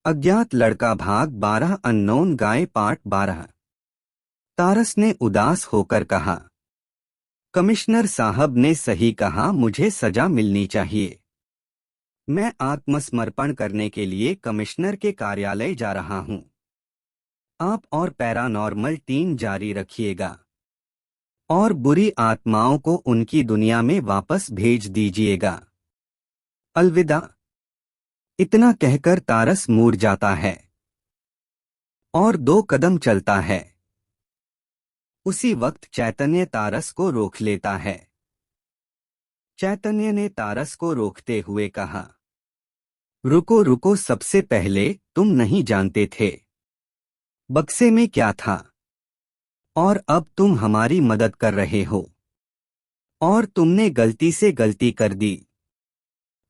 अज्ञात लड़का भाग 12 अननोन गाय पार्ट 12। तारस ने उदास होकर कहा, कमिश्नर साहब ने सही कहा, मुझे सजा मिलनी चाहिए। मैं आत्मसमर्पण करने के लिए कमिश्नर के कार्यालय जा रहा हूं। आप और पैरानॉर्मल टीम जारी रखिएगा और बुरी आत्माओं को उनकी दुनिया में वापस भेज दीजिएगा। अलविदा। इतना कहकर तारस मुड़ जाता है और 2 कदम चलता है। उसी वक्त चैतन्य तारस को रोक लेता है। चैतन्य ने तारस को रोकते हुए कहा, रुको रुको, सबसे पहले तुम नहीं जानते थे बक्से में क्या था, और अब तुम हमारी मदद कर रहे हो। और तुमने गलती से गलती कर दी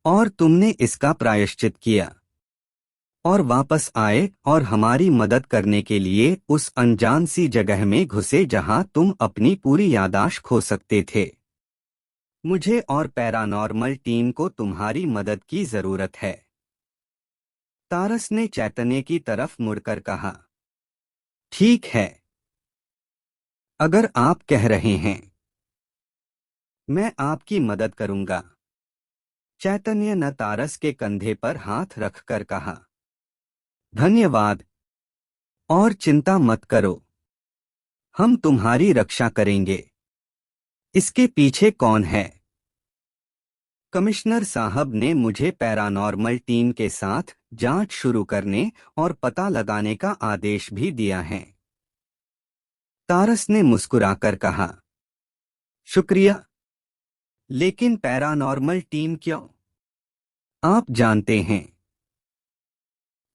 और तुमने इसका प्रायश्चित किया और वापस आए और हमारी मदद करने के लिए उस अनजान सी जगह में घुसे जहां तुम अपनी पूरी याददाश्त खो सकते थे। मुझे और पैरानॉर्मल टीम को तुम्हारी मदद की जरूरत है। तारस ने चैतन्य की तरफ मुड़कर कहा, ठीक है, अगर आप कह रहे हैं, मैं आपकी मदद करूंगा। चैतन्य ने तारस के कंधे पर हाथ रखकर कहा, धन्यवाद, और चिंता मत करो, हम तुम्हारी रक्षा करेंगे। इसके पीछे कौन है? कमिश्नर साहब ने मुझे पैरानॉर्मल टीम के साथ जांच शुरू करने और पता लगाने का आदेश भी दिया है। तारस ने मुस्कुराकर कहा, शुक्रिया, लेकिन पैरानॉर्मल टीम क्यों? आप जानते हैं,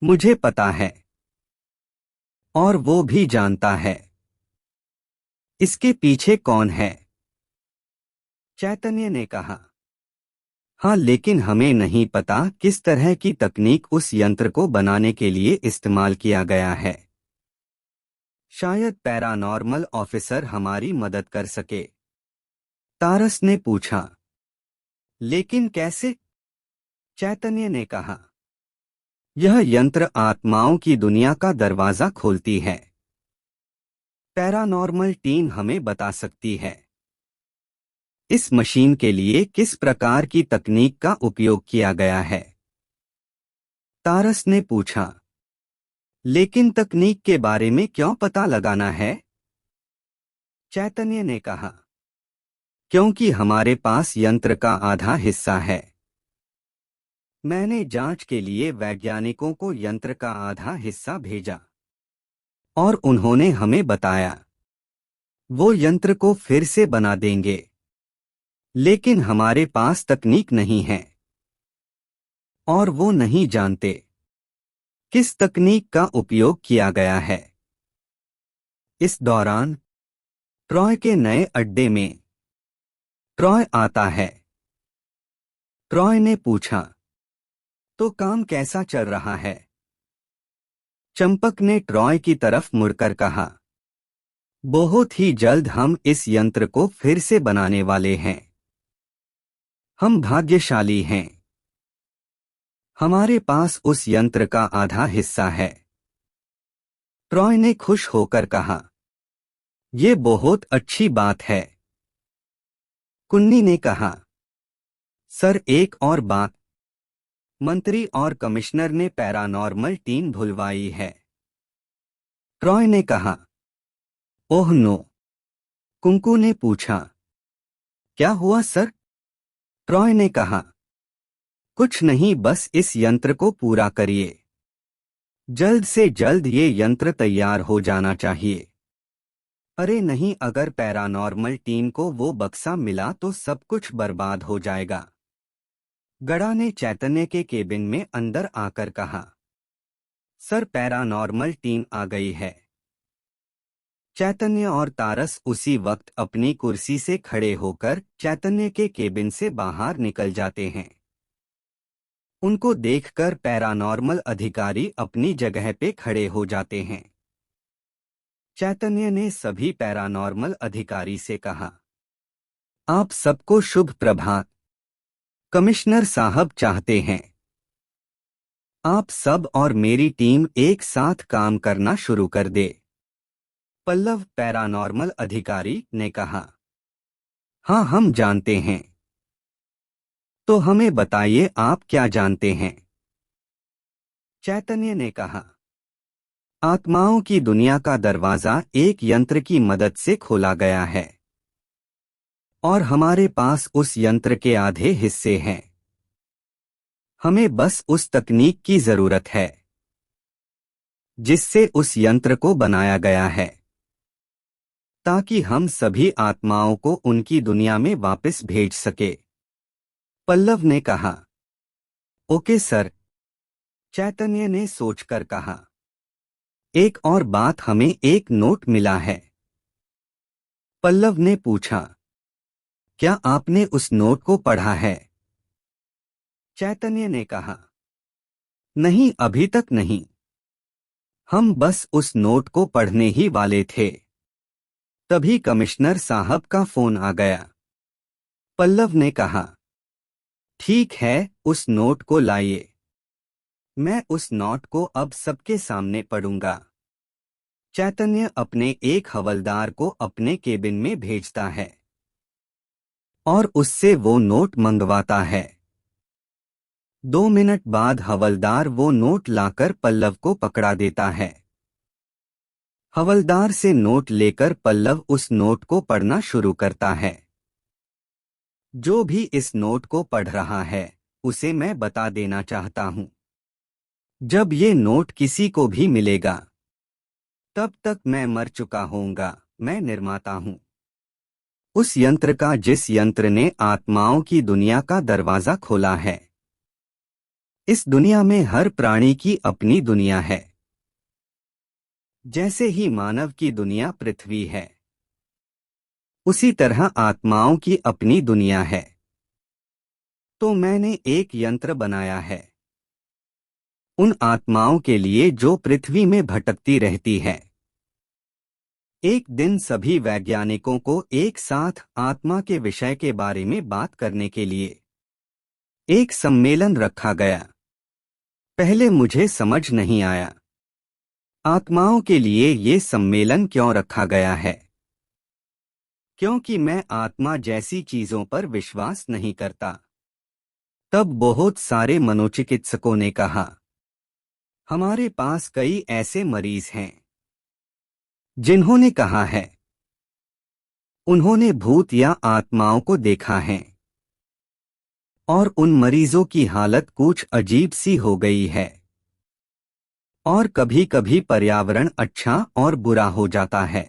मुझे पता है, और वो भी जानता है। इसके पीछे कौन है? चैतन्य ने कहा, हाँ, लेकिन हमें नहीं पता किस तरह की तकनीक उस यंत्र को बनाने के लिए इस्तेमाल किया गया है। शायद पैरानॉर्मल ऑफिसर हमारी मदद कर सके। तारस ने पूछा, लेकिन कैसे? चैतन्य ने कहा, यह यंत्र आत्माओं की दुनिया का दरवाजा खोलती है। पैरानॉर्मल टीम हमें बता सकती है इस मशीन के लिए किस प्रकार की तकनीक का उपयोग किया गया है। तारस ने पूछा, लेकिन तकनीक के बारे में क्यों पता लगाना है? चैतन्य ने कहा, क्योंकि हमारे पास यंत्र का आधा हिस्सा है। मैंने जांच के लिए वैज्ञानिकों को यंत्र का आधा हिस्सा भेजा और उन्होंने हमें बताया वो यंत्र को फिर से बना देंगे, लेकिन हमारे पास तकनीक नहीं है और वो नहीं जानते किस तकनीक का उपयोग किया गया है। इस दौरान ट्रॉय के नए अड्डे में ट्रॉय आता है। ट्रॉय ने पूछा, तो काम कैसा चल रहा है? चंपक ने ट्रॉय की तरफ मुड़कर कहा, बहुत ही जल्द हम इस यंत्र को फिर से बनाने वाले हैं। हम भाग्यशाली हैं, हमारे पास उस यंत्र का आधा हिस्सा है। ट्रॉय ने खुश होकर कहा, ये बहुत अच्छी बात है। कुन्नी ने कहा, सर, एक और बात, मंत्री और कमिश्नर ने पैरानॉर्मल टीम भुलवाई है। ट्रॉय ने कहा, ओह नो। कुंकू ने पूछा, क्या हुआ सर? ट्रॉय ने कहा, कुछ नहीं, बस इस यंत्र को पूरा करिए। जल्द से जल्द ये यंत्र तैयार हो जाना चाहिए। अरे नहीं, अगर पैरानॉर्मल टीम को वो बक्सा मिला तो सब कुछ बर्बाद हो जाएगा। गड़ा ने चैतन्य के केबिन में अंदर आकर कहा, सर, पैरानॉर्मल टीम आ गई है। चैतन्य और तारस उसी वक्त अपनी कुर्सी से खड़े होकर चैतन्य के केबिन से बाहर निकल जाते हैं। उनको देखकर पैरानॉर्मल अधिकारी अपनी जगह पे खड़े हो जाते हैं। चैतन्य ने सभी पैरानॉर्मल अधिकारी से कहा, आप सबको शुभ प्रभात। कमिश्नर साहब चाहते हैं आप सब और मेरी टीम एक साथ काम करना शुरू कर दे। पल्लव पैरानॉर्मल अधिकारी ने कहा। हाँ, हम जानते हैं। तो हमें बताइए आप क्या जानते हैं? चैतन्य ने कहा। आत्माओं की दुनिया का दरवाजा एक यंत्र की मदद से खोला गया है और हमारे पास उस यंत्र के आधे हिस्से हैं। हमें बस उस तकनीक की जरूरत है जिससे उस यंत्र को बनाया गया है ताकि हम सभी आत्माओं को उनकी दुनिया में वापस भेज सके। पल्लव ने कहा। ओके सर, चैतन्य ने सोचकर कहा। एक और बात, हमें एक नोट मिला है। पल्लव ने पूछा। क्या आपने उस नोट को पढ़ा है? चैतन्य ने कहा। नहीं, अभी तक नहीं। हम बस उस नोट को पढ़ने ही वाले थे। तभी कमिश्नर साहब का फोन आ गया। पल्लव ने कहा। ठीक है, उस नोट को लाइए। मैं उस नोट को अब सबके सामने पढ़ूंगा। चैतन्य अपने एक हवलदार को अपने केबिन में भेजता है और उससे वो नोट मंगवाता है। 2 मिनट बाद हवलदार वो नोट लाकर पल्लव को पकड़ा देता है। हवलदार से नोट लेकर पल्लव उस नोट को पढ़ना शुरू करता है। जो भी इस नोट को पढ़ रहा है उसे मैं बता देना चाहता हूं, जब ये नोट किसी को भी मिलेगा तब तक मैं मर चुका होऊंगा। मैं निर्माता हूं उस यंत्र का जिस यंत्र ने आत्माओं की दुनिया का दरवाजा खोला है। इस दुनिया में हर प्राणी की अपनी दुनिया है। जैसे ही मानव की दुनिया पृथ्वी है, उसी तरह आत्माओं की अपनी दुनिया है। तो मैंने एक यंत्र बनाया है उन आत्माओं के लिए जो पृथ्वी में भटकती रहती है। एक दिन सभी वैज्ञानिकों को एक साथ आत्मा के विषय के बारे में बात करने के लिए एक सम्मेलन रखा गया। पहले मुझे समझ नहीं आया आत्माओं के लिए ये सम्मेलन क्यों रखा गया है, क्योंकि मैं आत्मा जैसी चीजों पर विश्वास नहीं करता। तब बहुत सारे मनोचिकित्सकों ने कहा, हमारे पास कई ऐसे मरीज हैं जिन्होंने कहा है उन्होंने भूत या आत्माओं को देखा है और उन मरीजों की हालत कुछ अजीब सी हो गई है और कभी कभी पर्यावरण अच्छा और बुरा हो जाता है।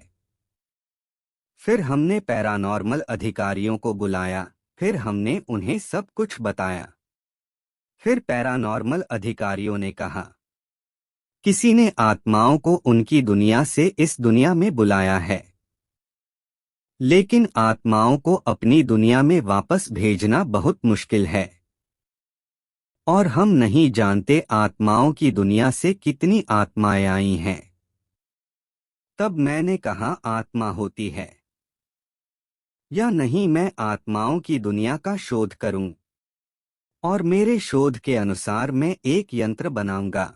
फिर हमने पैरानॉर्मल अधिकारियों को बुलाया, फिर हमने उन्हें सब कुछ बताया। फिर पैरानॉर्मल अधिकारियों ने कहा, किसी ने आत्माओं को उनकी दुनिया से इस दुनिया में बुलाया है, लेकिन आत्माओं को अपनी दुनिया में वापस भेजना बहुत मुश्किल है और हम नहीं जानते आत्माओं की दुनिया से कितनी आत्माएं आई हैं। तब मैंने कहा, आत्मा होती है या नहीं, मैं आत्माओं की दुनिया का शोध करूं और मेरे शोध के अनुसार मैं एक यंत्र बनाऊंगा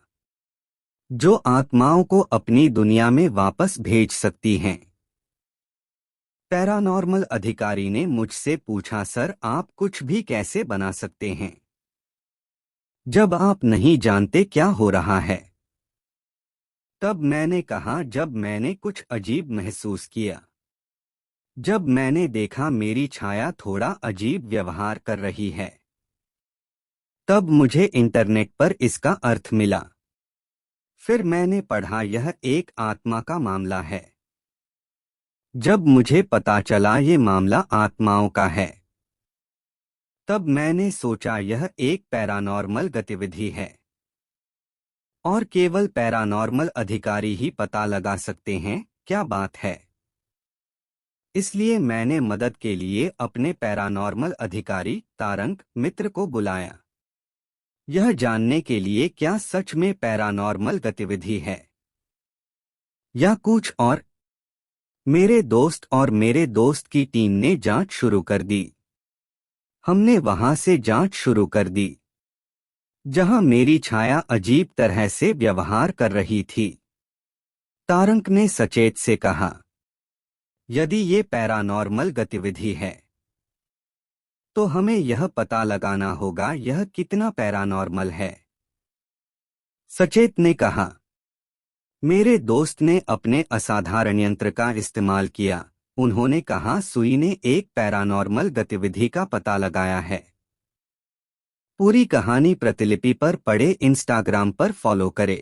जो आत्माओं को अपनी दुनिया में वापस भेज सकती हैं। पैरानॉर्मल अधिकारी ने मुझसे पूछा, सर आप कुछ भी कैसे बना सकते हैं जब आप नहीं जानते क्या हो रहा है? तब मैंने कहा, जब मैंने कुछ अजीब महसूस किया, जब मैंने देखा मेरी छाया थोड़ा अजीब व्यवहार कर रही है, तब मुझे इंटरनेट पर इसका अर्थ मिला। फिर मैंने पढ़ा यह एक आत्मा का मामला है। जब मुझे पता चला ये मामला आत्माओं का है, तब मैंने सोचा यह एक पैरानॉर्मल गतिविधि है और केवल पैरानॉर्मल अधिकारी ही पता लगा सकते हैं क्या बात है। इसलिए मैंने मदद के लिए अपने पैरानॉर्मल अधिकारी तारंग मित्र को बुलाया, यह जानने के लिए क्या सच में पैरानॉर्मल गतिविधि है या कुछ और। मेरे दोस्त और मेरे दोस्त की टीम ने जांच शुरू कर दी। हमने वहां से जांच शुरू कर दी। जहां मेरी छाया अजीब तरह से व्यवहार कर रही थी। तारंक ने सचेत से कहा, यदि ये पैरानॉर्मल गतिविधि है तो हमें यह पता लगाना होगा यह कितना पैरानॉर्मल है। सचेत ने कहा, मेरे दोस्त ने अपने असाधारण यंत्र का इस्तेमाल किया। उन्होंने कहा, सुई ने एक पैरानॉर्मल गतिविधि का पता लगाया है। पूरी कहानी प्रतिलिपि पर पढ़े, इंस्टाग्राम पर फॉलो करें।